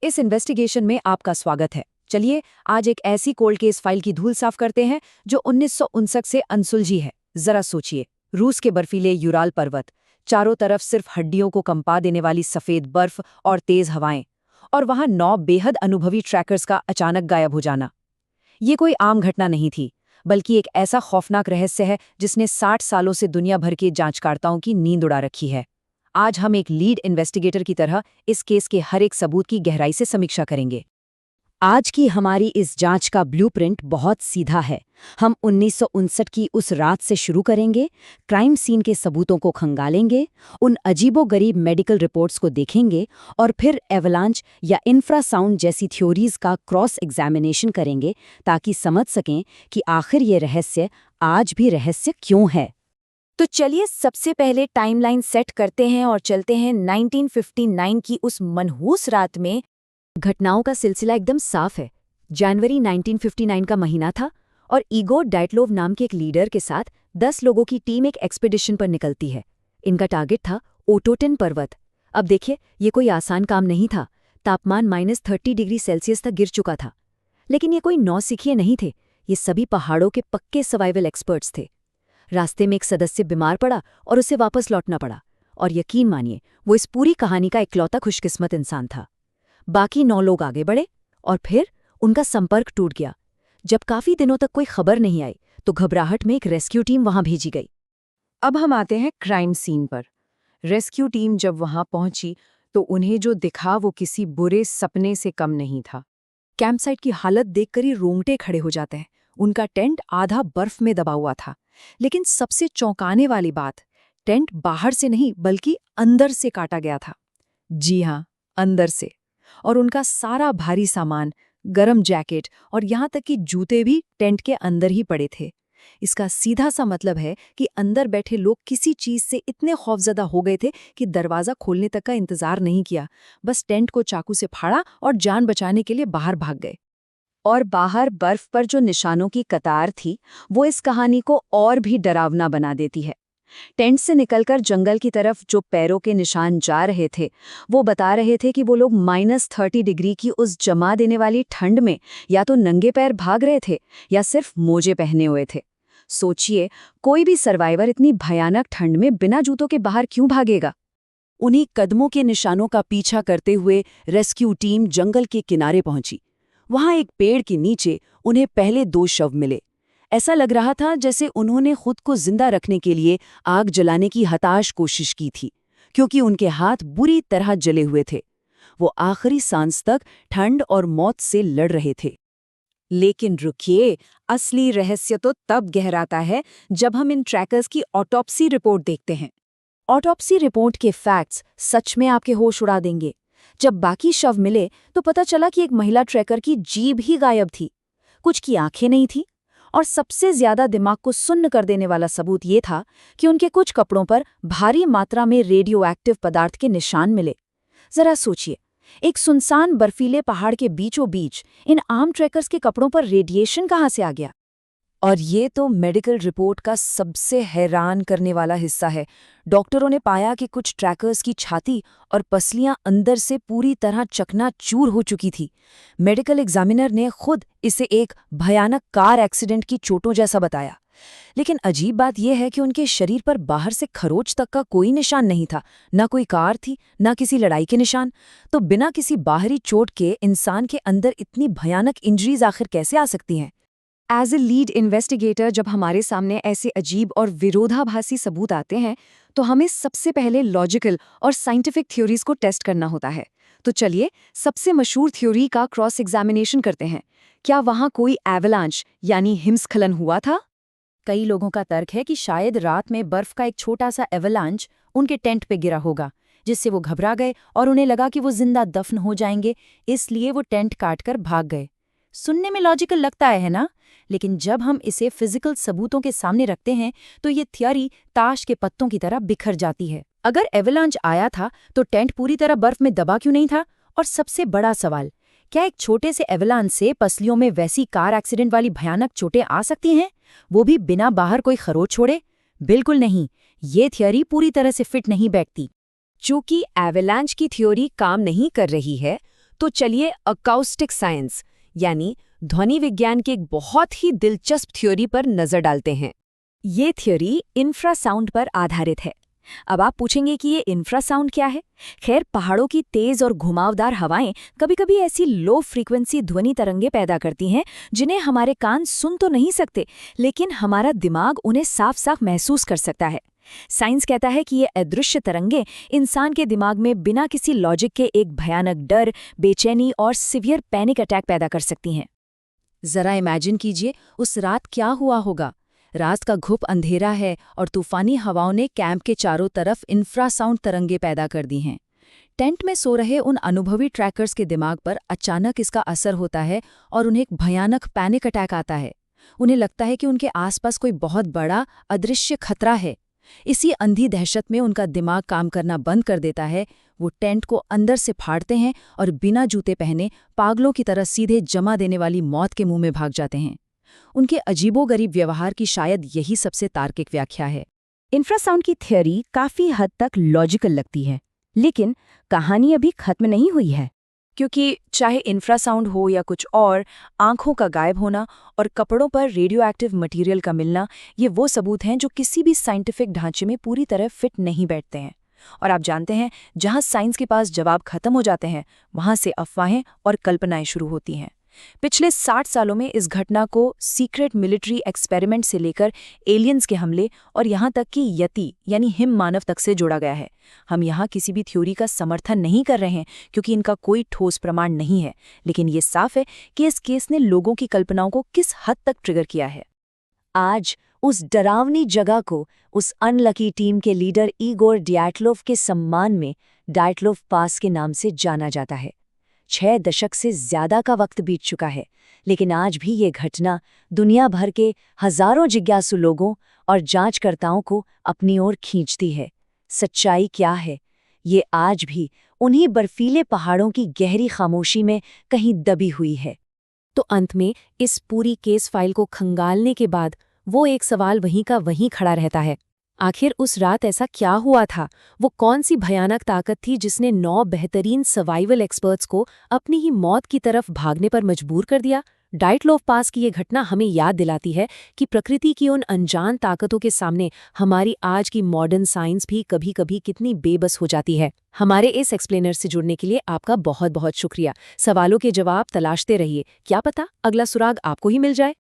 इस इन्वेस्टिगेशन में आपका स्वागत है। चलिए आज एक ऐसी कोल्ड केस फाइल की धूल साफ करते हैं जो 1959 से अनसुलझी है। जरा सोचिए, रूस के बर्फीले यूराल पर्वत, चारों तरफ सिर्फ हड्डियों को कंपा देने वाली सफेद बर्फ और तेज हवाएं, और वहां 9 बेहद अनुभवी ट्रैकर्स का अचानक गायब हो जाना। ये कोई आम घटना नहीं थी, बल्कि एक ऐसा खौफनाक रहस्य है जिसने 60 सालों से दुनिया भर के जांचकर्ताओं की नींद उड़ा रखी है। आज हम एक लीड इन्वेस्टिगेटर की तरह इस केस के हर एक सबूत की गहराई से समीक्षा करेंगे। आज की हमारी इस जांच का ब्लूप्रिंट बहुत सीधा है। हम 1959 की उस रात से शुरू करेंगे, क्राइम सीन के सबूतों को खंगालेंगे, उन अजीबोगरीब मेडिकल रिपोर्ट्स को देखेंगे और फिर एवलांच या इंफ्रासाउंड जैसी थ्योरीज का क्रॉस एग्जामिनेशन करेंगे ताकि समझ सकें कि आखिर ये रहस्य आज भी रहस्य क्यों है। तो चलिए सबसे पहले टाइमलाइन सेट करते हैं और चलते हैं 1959 की उस मनहूस रात में। घटनाओं का सिलसिला एकदम साफ है। जनवरी 1959 का महीना था और इगोर डाइटलोव नाम के एक लीडर के साथ 10 लोगों की टीम एक एक्सपीडिशन पर निकलती है। इनका टारगेट था ओटोटिन पर्वत। अब देखिए, ये कोई आसान काम नहीं था। तापमान -30 डिग्री सेल्सियस तक गिर चुका था। लेकिन ये कोई नौसिखिए नहीं थे, ये सभी पहाड़ों के पक्के सर्वाइवल एक्सपर्ट्स थे। रास्ते में एक सदस्य बीमार पड़ा और उसे वापस लौटना पड़ा, और यकीन मानिए वो इस पूरी कहानी का इकलौता खुशकिस्मत इंसान था। बाकी 9 लोग आगे बढ़े और फिर उनका संपर्क टूट गया। जब काफी दिनों तक कोई खबर नहीं आई तो घबराहट में एक रेस्क्यू टीम वहां भेजी गई। अब हम आते हैं क्राइम सीन पर। रेस्क्यू टीम जब वहां पहुंची तो उन्हें जो दिखा वो किसी बुरे सपने से कम नहीं था। कैंपसाइट की हालत देखकर ही रोंगटे खड़े हो जाते हैं। उनका टेंट आधा बर्फ में दबा हुआ था, लेकिन सबसे चौंकाने वाली बात, टेंट बाहर से नहीं बल्कि अंदर से काटा गया था। जी हाँ, अंदर से। और उनका सारा भारी सामान, गरम जैकेट और यहाँ तक कि जूते भी टेंट के अंदर ही पड़े थे। इसका सीधा सा मतलब है कि अंदर बैठे लोग किसी चीज से इतने खौफजदा हो गए थे कि दरवाजा खोलने तक का इंतजार नहीं किया, बस टेंट को चाकू से फाड़ा और जान बचाने के लिए बाहर भाग गए। और बाहर बर्फ पर जो निशानों की कतार थी वो इस कहानी को और भी डरावना बना देती है। टेंट से निकलकर जंगल की तरफ जो पैरों के निशान जा रहे थे वो बता रहे थे कि वो लोग -30 डिग्री की उस जमा देने वाली ठंड में या तो नंगे पैर भाग रहे थे या सिर्फ मोजे पहने हुए थे। सोचिए, कोई भी सर्वाइवर इतनी भयानक ठंड में बिना जूतों के बाहर क्यों भागेगा? उन्हीं कदमों के निशानों का पीछा करते हुए रेस्क्यू टीम जंगल के किनारे पहुंची। वहां एक पेड़ के नीचे उन्हें पहले 2 शव मिले। ऐसा लग रहा था जैसे उन्होंने खुद को जिंदा रखने के लिए आग जलाने की हताश कोशिश की थी, क्योंकि उनके हाथ बुरी तरह जले हुए थे। वो आखिरी सांस तक ठंड और मौत से लड़ रहे थे। लेकिन रुकिए, असली रहस्य तो तब गहराता है जब हम इन ट्रैकर्स की ऑटोप्सी रिपोर्ट देखते हैं। ऑटोप्सी रिपोर्ट के फैक्ट्स सच में आपके होश उड़ा देंगे। जब बाकी शव मिले तो पता चला कि एक महिला ट्रैकर की जीभ ही गायब थी, कुछ की आंखें नहीं थी, और सबसे ज्यादा दिमाग को सुन्न कर देने वाला सबूत ये था कि उनके कुछ कपड़ों पर भारी मात्रा में रेडियो एक्टिव पदार्थ के निशान मिले। जरा सोचिए, एक सुनसान बर्फीले पहाड़ के बीचों बीच इन आम ट्रैकर्स के कपड़ों पर रेडिएशन कहाँ से आ गया? और ये तो मेडिकल रिपोर्ट का सबसे हैरान करने वाला हिस्सा है। डॉक्टरों ने पाया कि कुछ ट्रैकर्स की छाती और पसलियां अंदर से पूरी तरह चकनाचूर हो चुकी थी। मेडिकल एग्जामिनर ने खुद इसे एक भयानक कार एक्सीडेंट की चोटों जैसा बताया। लेकिन अजीब बात यह है कि उनके शरीर पर बाहर से खरोच तक का कोई निशान नहीं था, ना कोई कार थी, ना किसी लड़ाई के निशान। तो बिना किसी बाहरी चोट के इंसान के अंदर इतनी भयानक इंजरीज आखिर कैसे आ सकती हैं? एज ए लीड इन्वेस्टिगेटर जब हमारे सामने ऐसे अजीब और विरोधाभासी सबूत आते हैं तो हमें सबसे पहले लॉजिकल और साइंटिफिक थ्योरीज को टेस्ट करना होता है। तो चलिए सबसे मशहूर थ्योरी का क्रॉस एग्जामिनेशन करते हैं। क्या वहां कोई एवलांच यानी हिमस्खलन हुआ था? कई लोगों का तर्क है कि शायद रात में बर्फ का एक छोटा सा एवलांच उनके टेंट पे गिरा होगा, जिससे वो घबरा गए और उन्हें लगा कि वो जिंदा दफन हो जाएंगे, इसलिए वो टेंट काटकर भाग गए। सुनने में लॉजिकल लगता है ना? लेकिन जब हम इसे फिजिकल सबूतों के सामने रखते हैं तो ये थ्योरी ताश के पत्तों की तरह बिखर जाती है। अगर एवलांच आया था तो टेंट पूरी तरह बर्फ में दबा क्यों नहीं था? और सबसे बड़ा सवाल, क्या एक छोटे से एवलांच से पसलियों में वैसी कार एक्सीडेंट वाली भयानक चोटें आ सकती हैं, वो भी बिना बाहर कोई खरोच छोड़े? बिल्कुल नहीं, ये थ्योरी पूरी तरह से फिट नहीं बैठती। चूंकि एवलांच की थ्योरी काम नहीं कर रही है, तो चलिए अकाउस्टिक साइंस यानी ध्वनि विज्ञान की एक बहुत ही दिलचस्प थ्योरी पर नजर डालते हैं। ये थ्योरी इंफ्रासाउंड पर आधारित है। अब आप पूछेंगे कि ये इंफ्रासाउंड क्या है? खैर, पहाड़ों की तेज और घुमावदार हवाएं कभी-कभी ऐसी लो फ्रीक्वेंसी ध्वनि तरंगे पैदा करती हैं जिन्हें हमारे कान सुन तो नहीं सकते, लेकिन हमारा दिमाग उन्हें साफ-साफ महसूस कर सकता है। साइंस कहता है कि ये अदृश्य तरंगे इंसान के दिमाग में बिना किसी लॉजिक के एक भयानक डर, बेचैनी और सिवियर पैनिक अटैक पैदा कर सकती हैं। जरा इमेजिन कीजिए उस रात क्या हुआ होगा। रात का घुप अंधेरा है और तूफानी हवाओं ने कैंप के चारों तरफ इंफ्रासाउंड तरंगे पैदा कर दी हैं। टेंट में सो रहे उन अनुभवी ट्रैकर्स के दिमाग पर अचानक इसका असर होता है और उन्हें एक भयानक पैनिक अटैक आता है। उन्हें लगता है कि उनके आसपास कोई बहुत बड़ा अदृश्य खतरा है। इसी अंधी दहशत में उनका दिमाग काम करना बंद कर देता है। वो टेंट को अंदर से फाड़ते हैं और बिना जूते पहने पागलों की तरह सीधे जमा देने वाली मौत के मुंह में भाग जाते हैं। उनके अजीबोगरीब व्यवहार की शायद यही सबसे तार्किक व्याख्या है। इंफ्रासाउंड की थ्योरी काफी हद तक लॉजिकल लगती है, लेकिन कहानी अभी खत्म नहीं हुई है। क्योंकि चाहे इंफ्रासाउंड हो या कुछ और, आंखों का गायब होना और कपड़ों पर रेडियोएक्टिव मटेरियल का मिलना, ये वो सबूत हैं जो किसी भी साइंटिफिक ढांचे में पूरी तरह फिट नहीं बैठते हैं। और आप जानते हैं, जहां साइंस के पास जवाब खत्म हो जाते हैं, वहां से अफवाहें और कल्पनाएं शुरू होती हैं। पिछले 60 सालों में इस घटना को सीक्रेट मिलिट्री एक्सपेरिमेंट से लेकर एलियंस के हमले और यहाँ तक कि यति यानी हिम मानव तक से जोड़ा गया है। हम यहाँ किसी भी थ्योरी का समर्थन नहीं कर रहे हैं क्योंकि इनका कोई ठोस प्रमाण नहीं है, लेकिन ये साफ है कि इस केस ने लोगों की कल्पनाओं को किस हद तक ट्रिगर किया है। आज उस डरावनी जगह को उस अनलकी टीम के लीडर इगोर डियाटलोव के सम्मान में डायटलोव पास के नाम से जाना जाता है। 6 दशक से ज्यादा का वक्त बीत चुका है, लेकिन आज भी ये घटना दुनिया भर के हजारों जिज्ञासु लोगों और जांचकर्ताओं को अपनी ओर खींचती है। सच्चाई क्या है, ये आज भी उन्हीं बर्फीले पहाड़ों की गहरी खामोशी में कहीं दबी हुई है। तो अंत में इस पूरी केस फाइल को खंगालने के बाद वो एक सवाल वहीं का वहीं खड़ा रहता है। आखिर उस रात ऐसा क्या हुआ था? वो कौन सी भयानक ताकत थी जिसने 9 बेहतरीन सर्वाइवल एक्सपर्ट्स को अपनी ही मौत की तरफ भागने पर मजबूर कर दिया? डायटलोव पास की ये घटना हमें याद दिलाती है कि प्रकृति की उन अनजान ताकतों के सामने हमारी आज की मॉडर्न साइंस भी कभी-कभी कितनी बेबस हो जाती है। हमारे इस एक्सप्लेनर से जुड़ने के लिए आपका बहुत बहुत शुक्रिया। सवालों के जवाब तलाशते रहिए, क्या पता अगला सुराग आपको ही मिल जाए।